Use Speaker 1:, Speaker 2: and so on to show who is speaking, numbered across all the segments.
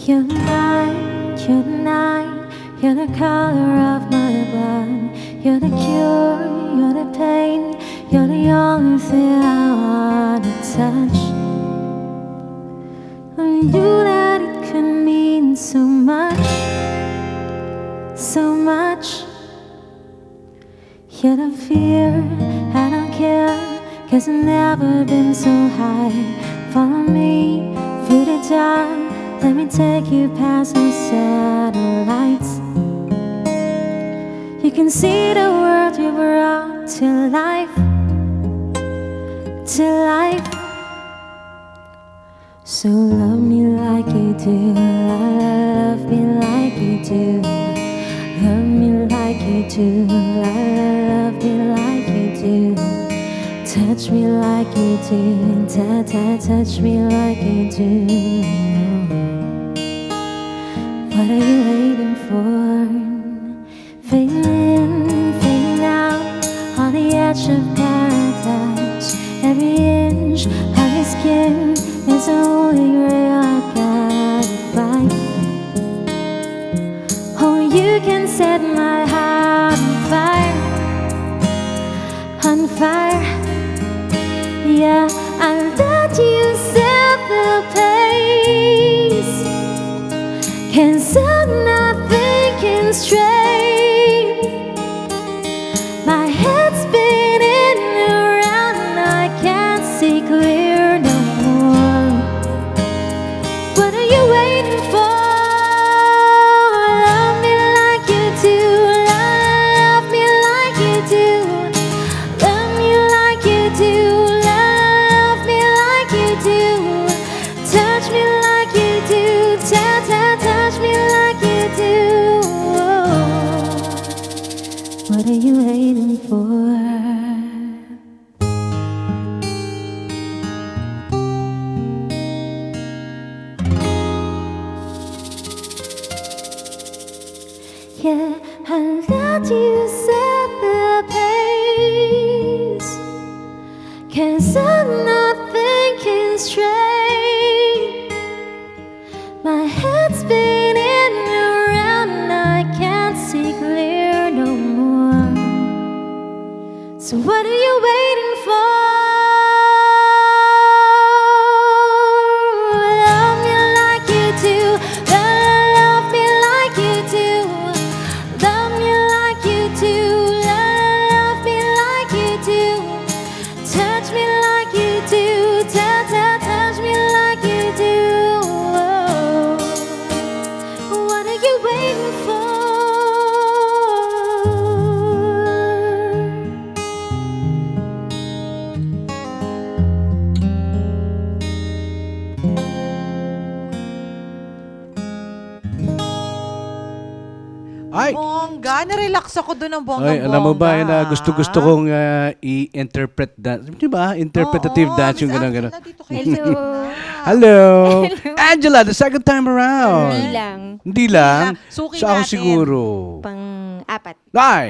Speaker 1: You're the night, you're the night, you're the color of my blood. You're the cure, you're the pain, you're the only thing I wanna touch. I knew that it could mean so much, so much. Yet I fear, I don't care, 'cause I've never been so high. Follow me through the dark, let me take you past the satellites. You can see the world you brought to life, to life. So love me like you do, love me like you do. Love me like you do, love me like you do. Touch me like you do, touch me like you do. What are you waiting for? Fading in, fading out, on the edge of paradise. Every inch of your skin is the holy grail I gotta find. Oh, you can set my heart on fire, on fire. Yeah, I let you set the pace, 'cause I'm not thinking straight. My head's spinning around and I can't see clear no more. What are you waiting for? Love me like you do, love me like you do. Love me like you do, love me like you do. Touch me like you do, touch me like you do. What are you waiting for? Yeah, I let you set the pace, 'cause I'm not thinking straight. My head's spinning around and I can't see clear no more. So what are you waiting for? Love me like you do, love me like you do. Love me like you do, love me like you do. Touch me like you do, touch me like you do. What are you waiting for?
Speaker 2: Ay!
Speaker 3: Bongga, na-relax ako doon ng
Speaker 2: Ay,
Speaker 3: bongga-bongga.
Speaker 2: alam mo ba, gusto-gusto kong i-interpret dance. Di ba? Interpretative
Speaker 3: Oo,
Speaker 2: dance yung
Speaker 3: Miss
Speaker 2: gano'n-gano'n.
Speaker 3: Angela, dito kayo
Speaker 1: Hello.
Speaker 3: sa-
Speaker 2: Hello! Angela, the second time around.
Speaker 1: Hindi lang.
Speaker 2: Hindi lang?
Speaker 3: Suki
Speaker 2: So ako
Speaker 3: natin.
Speaker 2: siguro.
Speaker 1: Pang-apat.
Speaker 2: Ay!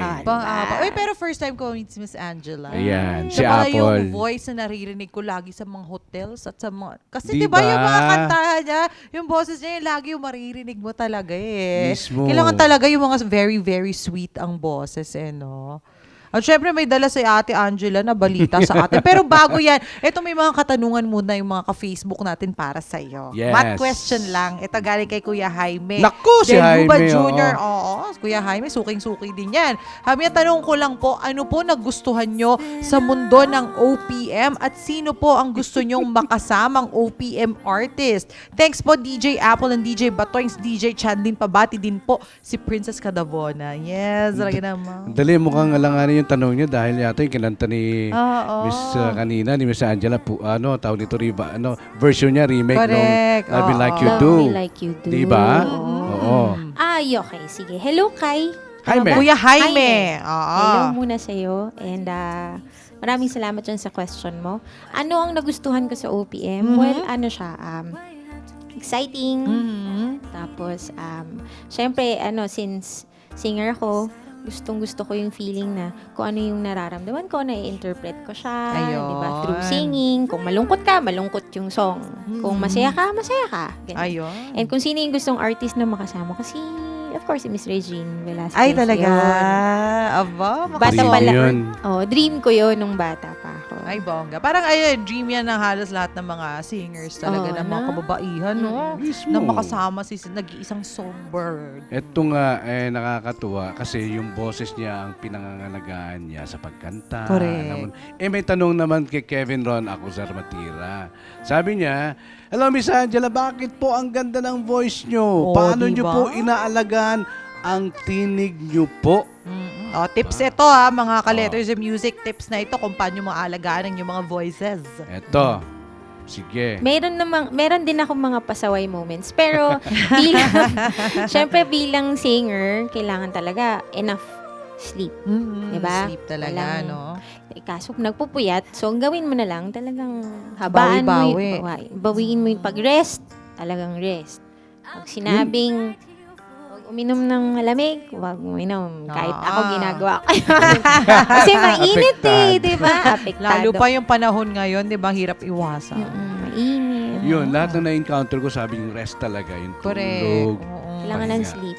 Speaker 3: Uy, pero first time ko meet si Miss Angela.
Speaker 2: Ayan, si
Speaker 3: Siya pala yung
Speaker 2: Apple.
Speaker 3: voice na naririnig ko lagi sa mga hotels at sa mga... Kasi
Speaker 2: Di
Speaker 3: di ba yung
Speaker 2: ba?
Speaker 3: mga kantahan niya, yung boses niya, yung lagi yung maririnig mo talaga eh.
Speaker 2: Mismo.
Speaker 3: Kailangan talaga yung mga very, very sweet ang boses eh, no? At syempre may dala si Ate Angela na balita sa atin. Pero bago yan, ito may mga katanungan muna yung mga ka-Facebook natin para sa iyo.
Speaker 2: Yes.
Speaker 3: Math question lang. Ito galing kay Kuya Jaime.
Speaker 2: Naku, si
Speaker 3: Del Luba
Speaker 2: Jaime,
Speaker 3: Jr. Oo, Kuya Jaime, suking-suki din yan. Kami, tanong ko lang po, ano po nagustuhan nyo sa mundo ng OPM at sino po ang gusto nyong makasamang OPM artist? Thanks po DJ Apple and DJ Batoings, DJ Chandlin, pabati din po si Princess Cadavona. Yes, talaga naman.
Speaker 2: Dali, mukhang alanganin yung tanong niyo dahil yata yung kinanta ni
Speaker 3: Oo.
Speaker 2: Miss kanina, ni Miss Angela, tawag nito Riva, version niya, remake
Speaker 3: Correct.
Speaker 2: nung Love Me
Speaker 3: Oo.
Speaker 2: Like You
Speaker 1: Love
Speaker 2: Do.
Speaker 1: me like you do.
Speaker 2: Diba? Oo.
Speaker 1: Ay, okay. Sige. Hello, Kai.
Speaker 2: Jaime.
Speaker 3: Kuya Jaime. Oo.
Speaker 1: Hello muna sa'yo. And maraming salamat dyan sa question mo. Ano ang nagustuhan ko sa OPM? Well, ano siya, exciting.
Speaker 3: Mhm.
Speaker 1: Tapos, syempre, since singer ko, gustong-gusto ko yung feeling na kung ano yung nararamdaman ko, na-interpret ko siya,
Speaker 3: Ayun.
Speaker 1: di ba? Through singing. Kung malungkot ka, malungkot yung song. Kung masaya ka, masaya ka. Ganun.
Speaker 3: Ayun.
Speaker 1: And kung sino yung gustong artist na makasama ko, of course, si Miss Regine Velasquez.
Speaker 3: Ay, talaga.
Speaker 1: Yun.
Speaker 3: Aba,
Speaker 1: Bata
Speaker 2: Dream
Speaker 1: pala.
Speaker 2: yun.
Speaker 1: Dream ko yun nung bata pa ako.
Speaker 3: Ay, bongga. Parang dream yan ng halos lahat ng mga singers talaga, ng mga kababaihan, no?
Speaker 2: Mismo.
Speaker 3: Na makasama si nag-iisang songbird.
Speaker 2: Ito nga, nakakatuwa kasi yung boses niya ang pinangangalagaan niya sa pagkanta.
Speaker 3: Correct.
Speaker 2: May tanong naman kay Kevin Ron Acuzar Matira. Sabi niya, hello Miss Angela, bakit po ang ganda ng voice niyo? Paano niyo
Speaker 3: diba?
Speaker 2: po inaalagaan ang tinig niyo po?
Speaker 3: Tips ito mga ka-letters and music tips na ito kung paano maalagaan ang yung mga voices.
Speaker 2: Eto, sige.
Speaker 1: Meron din ako mga pasaway moments. Pero, syempre bilang singer, kailangan talaga enough sleep. Diba?
Speaker 3: Sleep talaga,
Speaker 1: Walang-
Speaker 3: no?
Speaker 1: Kaso pupuyat, so ang gawin mo na lang, talagang habaan
Speaker 3: Bawi-bawi.
Speaker 1: mo bawiin mo yung pag-rest, talagang rest. Pag sinabing, huwag uminom ng malamig, huwag uminom. Kahit ako ginagawa ko. Kasi mainit di ba? Apektado.
Speaker 3: Lalo pa yung panahon ngayon, di ba, hirap iwasan.
Speaker 1: Mainit.
Speaker 2: Yun, lahat na na-encounter ko, sabi yung rest talaga, yung
Speaker 3: Correct.
Speaker 2: tulog.
Speaker 3: Oo.
Speaker 1: Kailangan ng
Speaker 2: Pahinga.
Speaker 1: sleep.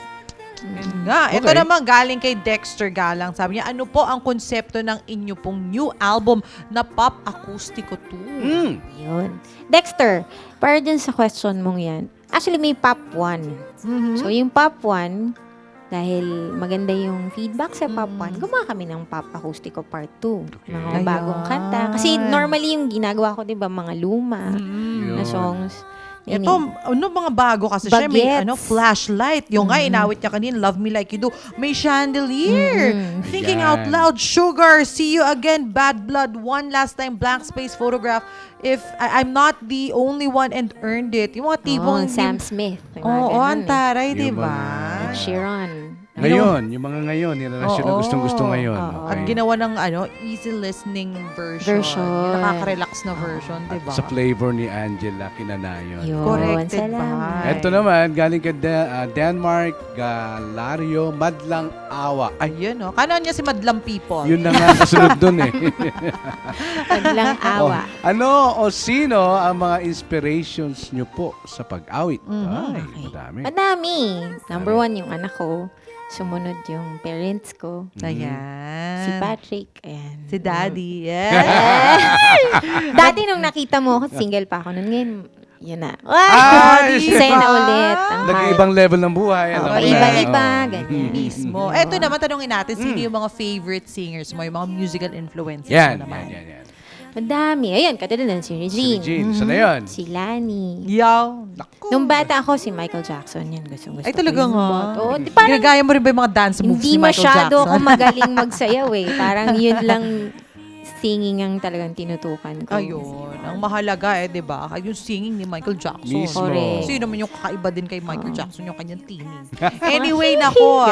Speaker 3: Yun nga. Ito
Speaker 2: Okay.
Speaker 3: naman galing kay Dexter Galang. Sabi niya, ano po ang konsepto ng inyo pong new album na pop acústico 2?
Speaker 1: Yun. Dexter, para dyan sa question mong yan, actually may pop 1. So yung pop 1, dahil maganda yung feedback sa pop 1, gumawa kami ng pop acústico part 2. Mga
Speaker 3: Ayan.
Speaker 1: bagong kanta. Kasi normally yung ginagawa ko, di ba, mga luma na songs.
Speaker 3: Ito, mga bago kasi siya, may
Speaker 1: Bagets.
Speaker 3: flashlight. Yung nga, inawit niya kanina, Love Me Like You Do. May chandelier. Thinking
Speaker 2: Yan.
Speaker 3: Out Loud, Sugar, See You Again, Bad Blood, One Last Time, Blank Space Photograph, If I'm Not the Only One and Earned It. Yung mga tipong...
Speaker 1: Sam Smith.
Speaker 3: Oo, ang taray,
Speaker 2: Yung
Speaker 3: di ba?
Speaker 2: mga-
Speaker 1: Sharon.
Speaker 2: Ngayon, yung mga ngayon, nirelasyon na
Speaker 3: Oo.
Speaker 2: gustong-gusto ngayon.
Speaker 1: Oo.
Speaker 3: At
Speaker 2: Okay.
Speaker 3: ginawa ng easy listening version. Yung nakaka-relax na version, di ba?
Speaker 2: Sa flavor ni Angela Kinanayon.
Speaker 1: Yun.
Speaker 3: Corrected
Speaker 1: Salamat.
Speaker 3: by.
Speaker 2: Ito naman, galing kay Denmark, Galario, Madlang Awa. Ay,
Speaker 3: Ayun, no? Kanon niya si Madlang People.
Speaker 2: yun na nga kasunod dun eh.
Speaker 1: Paglang awa.
Speaker 2: Ano o sino ang mga inspirations nyo po sa pag-awit? Ay, madami.
Speaker 1: Madami. Number 1, yung anak ko. Sumunod yung parents ko.
Speaker 3: Ayan.
Speaker 1: Si Patrick. Ayan.
Speaker 3: Si Daddy. Yeah.
Speaker 1: Dati nung nakita mo ako, single pa ako nun. Ngayon, yun na.
Speaker 2: Ay,
Speaker 3: diba?
Speaker 1: Sa'yo na ulit. Ang heart.
Speaker 2: Nag-ibang level ng buhay.
Speaker 1: Oo,
Speaker 2: alam mo na.
Speaker 1: iba-iba,
Speaker 2: Oo.
Speaker 1: ganyan.
Speaker 3: Mismo. Eto naman, tanongin natin, sino yung mga favorite singers mo, yung mga musical influences
Speaker 2: Yan,
Speaker 3: mo naman?
Speaker 2: yan.
Speaker 1: Madami. Ayun, katulad nun, si Regine.
Speaker 2: Jean, sana yun.
Speaker 1: Si Lani.
Speaker 3: Yaw.
Speaker 1: Nung bata ako, si Michael Jackson. Yan, gusto
Speaker 3: Ay, talaga
Speaker 1: ko yun.
Speaker 3: nga.
Speaker 1: Oo, di parang
Speaker 3: Ginagaya mo rin ba yung mga dance moves
Speaker 1: hindi
Speaker 3: ni Michael
Speaker 1: masyado
Speaker 3: Jackson?
Speaker 1: ako magaling magsayaw eh. Parang yun lang singing ang talagang tinutukan ko.
Speaker 3: Ayun. Ang mahalaga di ba? Yung singing ni Michael Jackson.
Speaker 2: Mismo.
Speaker 1: Correct.
Speaker 3: Sino naman yung kakaiba din kay Michael Jackson, yung kanyang tinig. Anyway, nako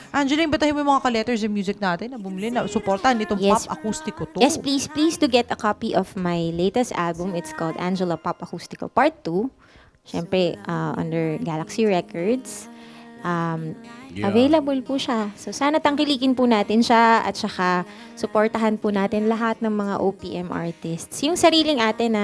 Speaker 3: Angeline, batahin mo yung mga ka-letters and music natin na bumili na supportan itong
Speaker 1: Yes.
Speaker 3: pop acústico to.
Speaker 1: Yes, please to get a copy of my latest album. It's called Angela Pop Acústico Part 2. Siyempre, under Galaxy Records.
Speaker 2: Yeah.
Speaker 1: Available po siya. So, sana tangkilikin po natin siya at saka supportahan po natin lahat ng mga OPM artists. Yung sariling atin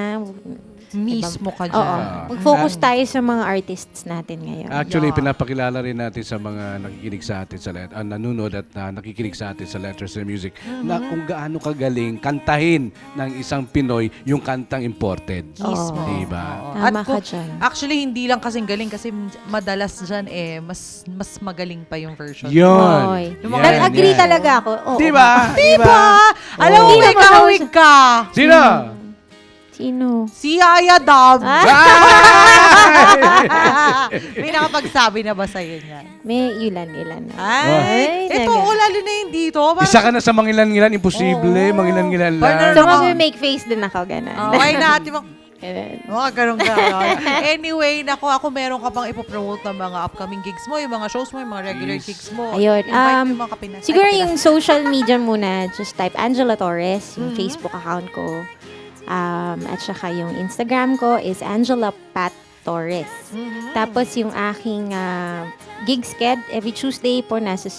Speaker 3: Mismo ka
Speaker 1: Oo.
Speaker 3: dyan.
Speaker 1: Mag-focus tayo sa mga artists natin ngayon.
Speaker 2: Actually,
Speaker 3: Yeah.
Speaker 2: pinapakilala rin natin sa mga nakikinig sa atin sa nanonood at nakikinig sa atin sa Letters and Music na kung gaano kagaling kantahin ng isang Pinoy yung kantang imported.
Speaker 3: Mismo.
Speaker 2: Diba?
Speaker 3: Oo.
Speaker 1: Tama
Speaker 3: kung-
Speaker 1: ka dyan.
Speaker 3: Actually, hindi lang kasing galing kasi madalas dyan mas magaling pa yung version.
Speaker 2: Yun.
Speaker 1: Oy.
Speaker 3: Yung mga-
Speaker 1: Nag-agree
Speaker 2: Yan.
Speaker 1: talaga ako. Oo.
Speaker 2: Diba?
Speaker 3: Diba? Alam mo,
Speaker 1: Oo.
Speaker 3: may kahawig ka.
Speaker 2: Sino?
Speaker 1: Sino?
Speaker 3: Si Aya Dab.
Speaker 1: Ah.
Speaker 3: May nakapagsabi na ba sa'yo niyan?
Speaker 1: May ilan.
Speaker 3: Ay, ito,
Speaker 1: talaga.
Speaker 3: lalo na yung dito.
Speaker 2: Isa ka na sa mangilan-ngilan, imposible,
Speaker 3: Oo.
Speaker 2: mangilan-ngilan
Speaker 3: Partner
Speaker 2: lang.
Speaker 1: So,
Speaker 3: Ako-
Speaker 1: mag-make face din ako, gano'n.
Speaker 3: Okay natin
Speaker 1: Ganun.
Speaker 3: mga ganun. Anyway, ako meron ka pang ipopromote ng mga upcoming gigs mo, yung mga shows mo, yung mga regular
Speaker 2: Yes.
Speaker 3: gigs mo.
Speaker 1: Ayun,
Speaker 3: Invite mo yung mga kapinas.
Speaker 1: Siguro yung social media muna, just type Angela Torres, yung Facebook account ko. At saka yung Instagram ko is Angela Pat Torres. Tapos yung aking gig sked every Tuesday po nasa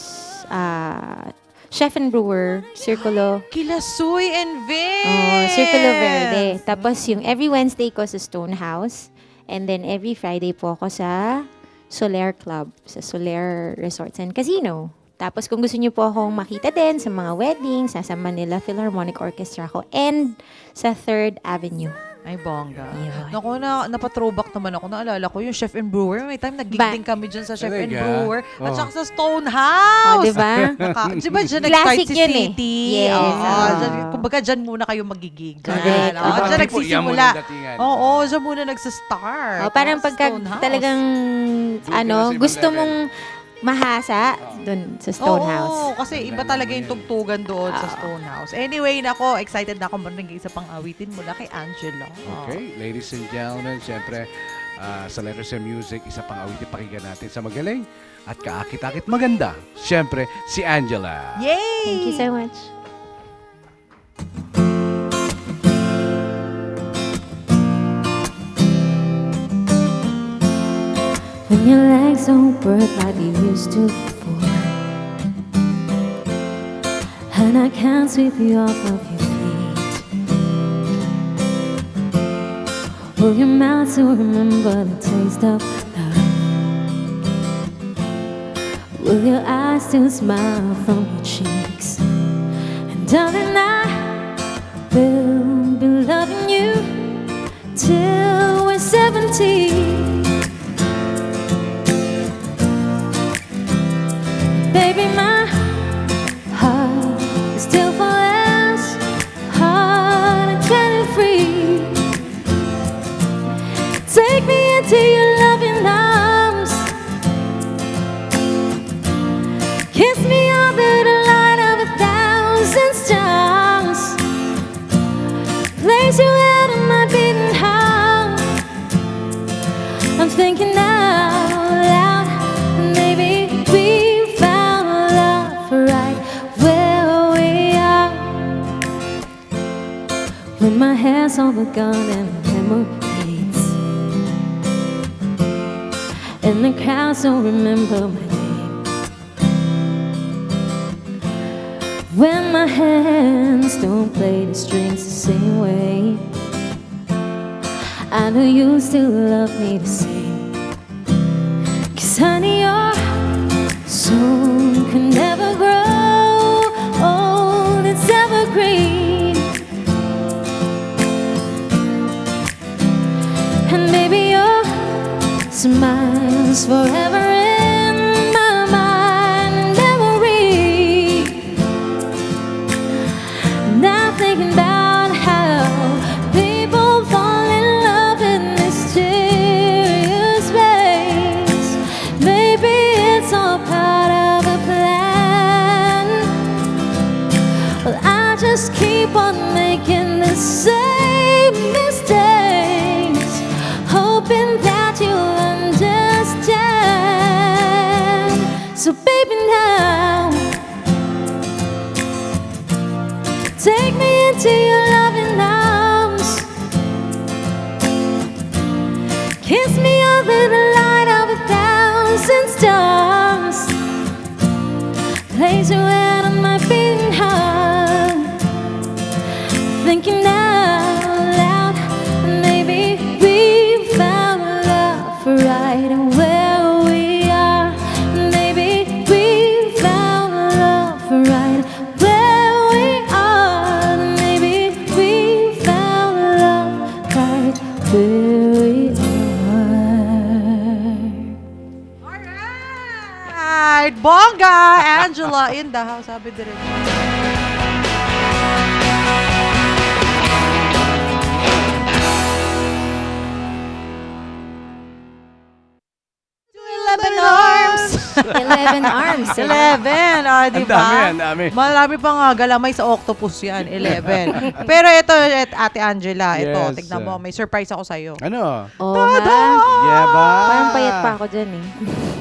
Speaker 1: Chef and Brewer, Circulo.
Speaker 3: Kila Suy and Vince.
Speaker 1: Oh, Circulo Verde. Tapos yung every Wednesday ko sa Stonehouse. And then every Friday po ako sa Soler Club, sa Soler Resorts and Casino. Tapos kung gusto niyo po akong makita din sa mga weddings, sa Manila Philharmonic Orchestra ko and sa 3rd Avenue.
Speaker 3: Ay, bongga.
Speaker 1: Yun.
Speaker 3: Naku, napatrowback naman ako. Naalala ko yung Chef and Brewer. May time nag-gig din kami dyan sa Chef and
Speaker 2: Talaga?
Speaker 3: Brewer. At
Speaker 2: Oh.
Speaker 3: saka sa Stonehouse.
Speaker 1: Oh, diba?
Speaker 3: Diba dyan nag-start
Speaker 1: Classic
Speaker 3: si
Speaker 1: yun eh.
Speaker 3: City?
Speaker 1: Yes.
Speaker 3: Kumbaga dyan muna kayo magigig.
Speaker 1: Correct.
Speaker 3: Dyan.
Speaker 1: Oo.
Speaker 3: Dyan
Speaker 2: Yan
Speaker 3: nagsisimula.
Speaker 2: muna datingan.
Speaker 3: Oo, dyan muna nagsa-start.
Speaker 1: Oh, parang
Speaker 3: Sa
Speaker 1: pagka
Speaker 3: Stonehouse.
Speaker 1: talagang
Speaker 2: Doon ka na sa
Speaker 1: gusto
Speaker 2: ibang
Speaker 1: mong mahasa dun sa Stonehouse.
Speaker 3: Oo, kasi iba talaga yung tugtugan doon sa
Speaker 1: Oo.
Speaker 3: Stonehouse. Anyway, nako, excited na ako marinig sa pang-awitin mula kay Angela.
Speaker 2: Okay, ladies and gentlemen, siyempre, sa Letters and Music, isa pang awitin pakinggan natin sa magaling at kaakit-akit maganda. Siyempre, si Angela.
Speaker 3: Yay!
Speaker 1: Thank you so much. When your legs don't work like they used to before, and I can't sweep you off of your feet, will your mouth still remember the taste of love? Will your eyes still smile from your cheeks? And darling, I will be loving you till we're 70. Baby, my heart is still for us, hard and kind free. Take me into your loving arms, kiss me under the light of 1,000 stars, place you out of my beating heart. I'm thinking out loud, maybe we right where we are. When my hair's all but gone and the memories, and the crowds don't remember my name. When my hands don't play the strings the same way, I know you still love me the same. 'Cause honey, your soul can never grow old, it's evergreen. And baby, your smile's forever in my mind and memory. Now thinking about how people fall in love in mysterious ways. Maybe it's all part of a plan. Well, I just keep on making the same mistakes, hoping that you'll understand. So baby, now take me into your loving arms, kiss me under the light of 1,000 stars, place you out on my beating heart. Thinking out loud, maybe we found love right where we are. Maybe we found love right where we are. Maybe we found love right where we are.
Speaker 3: Alright! Bongga! Angela in the house. Sabi diretso. To 11 arms!
Speaker 1: 11 arms.
Speaker 3: 11, di
Speaker 2: Ang
Speaker 3: ba?
Speaker 2: dami, ang dami.
Speaker 3: Marami pang galamay sa octopus yan, 11. Pero ito, Ate Angela, ito,
Speaker 2: Yes.
Speaker 3: tignan mo, may surprise ako sa'yo.
Speaker 2: Ano?
Speaker 1: Oh, ha?
Speaker 2: Yeah ba?
Speaker 1: Parang payat pa ako dyan eh.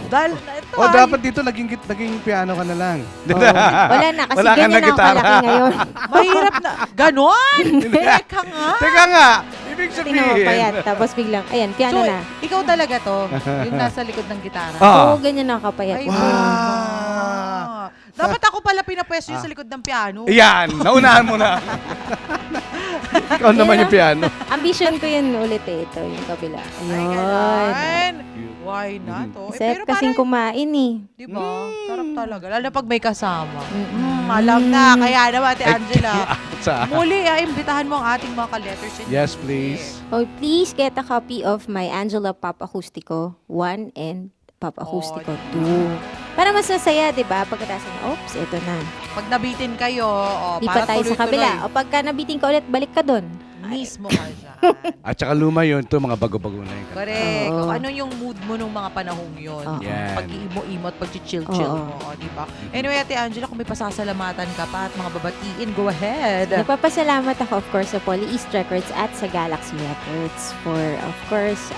Speaker 3: Dahil, ito,
Speaker 2: O dapat dito naging piano ka na lang.
Speaker 1: Oh, wala na, kasi
Speaker 2: Wala ka na
Speaker 1: ganyan ako
Speaker 2: gitara.
Speaker 1: kalaki ngayon.
Speaker 3: mahirap na, ganon? Teka nga.
Speaker 2: Teka nga, ibig
Speaker 1: Tingnan mo,
Speaker 2: sabihin.
Speaker 1: payat. Tapos biglang, ayan, piano
Speaker 3: So,
Speaker 1: na.
Speaker 3: ikaw talaga to, yung nasa likod ng gitara.
Speaker 2: Ah.
Speaker 1: Oo, ganyan ako kapayat.
Speaker 3: Ay,
Speaker 2: Wow.
Speaker 3: wow. Dapat ako pala pinapwesto yung sa likod ng piano.
Speaker 2: Yan, naunahan mo na. Ikaw naman yung piano.
Speaker 1: Ambition ko yun ulit eh. Ito yung kabila.
Speaker 3: Ay,
Speaker 1: Ayun.
Speaker 3: ganun. Why not? Oh?
Speaker 1: Sarap kasing kumain eh.
Speaker 3: Di ba? Sarap talaga. Lalo pag may kasama.
Speaker 1: Mm-mm.
Speaker 3: Alam na. Kaya naman, Ate Angela.
Speaker 2: Sa-
Speaker 3: Muli, imbitahan mo ang ating mga ka-letters in
Speaker 2: Yes,
Speaker 3: music.
Speaker 2: please.
Speaker 1: Oh, please get a copy of my Angela Pop Acústico 1 and Pop Acústico 2. Para mas masaya, di ba? Pagkatapos na, oops, ito na.
Speaker 3: Pag nabitin kayo,
Speaker 1: Di
Speaker 3: para
Speaker 1: pa tayo sa
Speaker 3: tuloy-tuloy.
Speaker 1: kabila. O pagka nabitin ka ulit, balik ka doon.
Speaker 3: Mismo ka dyan.
Speaker 2: At saka luma yun, ito mga bago-bago na yun.
Speaker 3: Correct.
Speaker 1: Oo.
Speaker 3: Kung ano yung mood mo nung mga panahong yun.
Speaker 1: Oo.
Speaker 2: Yan.
Speaker 3: Pag-iimo-imo at pag-chill-chill
Speaker 1: Oo.
Speaker 3: mo. Di ba? Anyway, Ate Angela, kung may pasasalamatan ka pa at mga babatiin, go ahead.
Speaker 1: Nagpapasalamat ako, of course, sa Poly East Records at sa Galaxy Records for, of course,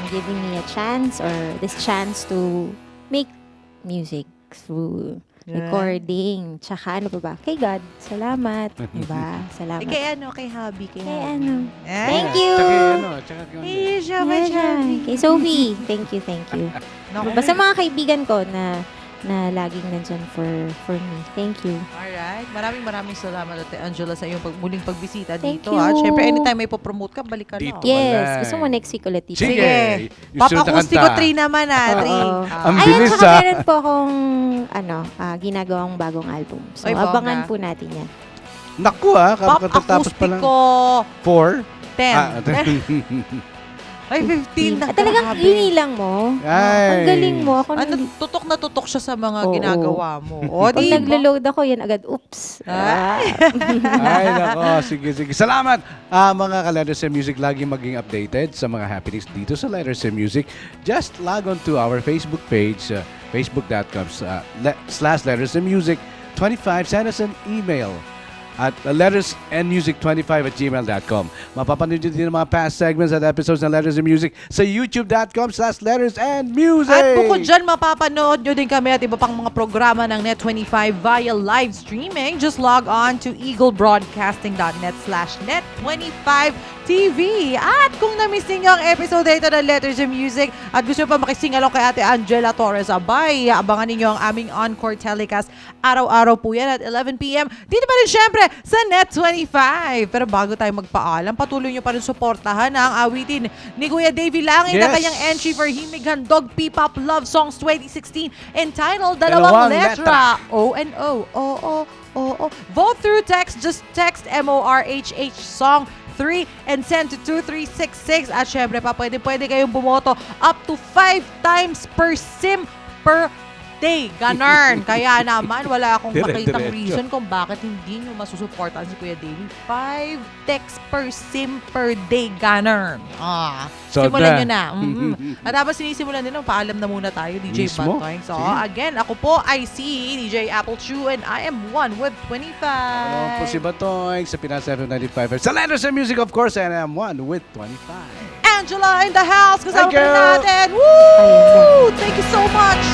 Speaker 1: giving me a chance or this chance to make music through
Speaker 3: Yeah.
Speaker 1: recording. Tsaka ano pa ba? Kay God. Salamat. Diba? Salamat.
Speaker 3: Kay Habi.
Speaker 1: Kay ano.
Speaker 3: Eh?
Speaker 1: Thank you.
Speaker 2: Tsaka ano, tsaka kay ano.
Speaker 3: Eh, siya ba
Speaker 1: Yeah,
Speaker 3: dyan?
Speaker 1: Kay Sophie. Thank you.
Speaker 3: Naku.
Speaker 1: Basta mga kaibigan ko na laging nandyan for me. Thank you.
Speaker 3: Alright. Maraming salamat, Ate Angela, sa iyong muling pagbisita
Speaker 1: Thank
Speaker 3: dito.
Speaker 1: you.
Speaker 3: Ha? Siyempre, anytime may popromote ka, balik ka lang.
Speaker 2: Dito.
Speaker 1: Yes.
Speaker 2: Walay.
Speaker 1: Gusto mo next week ulit dito?
Speaker 2: Sige.
Speaker 3: Sige.
Speaker 2: Yung sunod na
Speaker 3: Papa-acoustico
Speaker 2: kanta.
Speaker 3: 3 naman, Tri.
Speaker 1: Oo.
Speaker 2: Ang
Speaker 1: Ayun,
Speaker 2: bilis,
Speaker 1: saka
Speaker 2: ah.
Speaker 1: meron po akong ginagawang bagong album. So,
Speaker 3: Ay, bongga.
Speaker 1: abangan po natin yan.
Speaker 2: Naku katatapos pa lang.
Speaker 3: Pop-acoustico
Speaker 2: 4?
Speaker 3: 10. Ay, 15 na.
Speaker 1: At talagang
Speaker 3: grabe.
Speaker 1: inilang mo.
Speaker 2: Ay.
Speaker 1: Ang galing mo. Ako
Speaker 3: Ano,
Speaker 1: nang,
Speaker 3: tutok na tutok siya sa mga
Speaker 1: Oo.
Speaker 3: ginagawa mo. O,
Speaker 1: pag
Speaker 3: di ba?
Speaker 1: naglo-load ako, yan agad, oops.
Speaker 2: Ay, nako. Sige. Salamat. Mga ka-Letters and Music, lagi maging updated sa mga happenings dito sa Letters and Music. Just log on to our Facebook page, facebook.com/Letters and Music 25. Send us an email at lettersandmusic25@gmail.com. Mapapanood nyo din ang mga past segments at episodes ng Letters and Music sa youtube.com/lettersandmusic.
Speaker 3: At bukod dyan, mapapanood nyo din kami at iba pang mga programa ng Net25 via live streaming. Just log on to eaglebroadcasting.net/net25TV. At kung na-miss ninyo ang episode dito ng Letters and Music at gusto pa makisingalong kay Ate Angela Torres Abay, abangan ninyo ang aming encore telecast. Araw-araw po yan at 11 p.m. Dito pa rin syempre sa Net25. Pero bago tayo magpaalam, patuloy nyo pa rin suportahan ang awitin ni Kuya Davey Langit na
Speaker 2: Yes.
Speaker 3: kanyang entry for Himig Handog P-Pop Love Songs 2016 entitled Dalawang Letra. O&O. O. Vote through text. Just text MORHH song 3 and send to 2366. At syempre pa, pwede kayong bumoto up to 5 times per SIM per day. Ganun. Kaya naman, wala akong makitang
Speaker 2: Dire-diretso.
Speaker 3: reason kung bakit hindi nyo masusuportahan si Kuya Davey. 5 texts per SIM per day. Ganun.
Speaker 2: So
Speaker 3: Simulan
Speaker 2: na.
Speaker 3: nyo na. At habang sinisimulan din, paalam na muna tayo, DJ
Speaker 2: Mismo.
Speaker 3: Bantoy. So,
Speaker 2: Sige.
Speaker 3: again, ako po ay si DJ Apple Chew and I am one with 25.
Speaker 2: Ano po si Batoy sa Pinas 795 sa Letters and Music, of course, and I'm one with 25.
Speaker 3: Angela in the house. Kasama
Speaker 2: Thank
Speaker 3: pa rin
Speaker 2: you.
Speaker 3: natin. Woo! Thank you so much.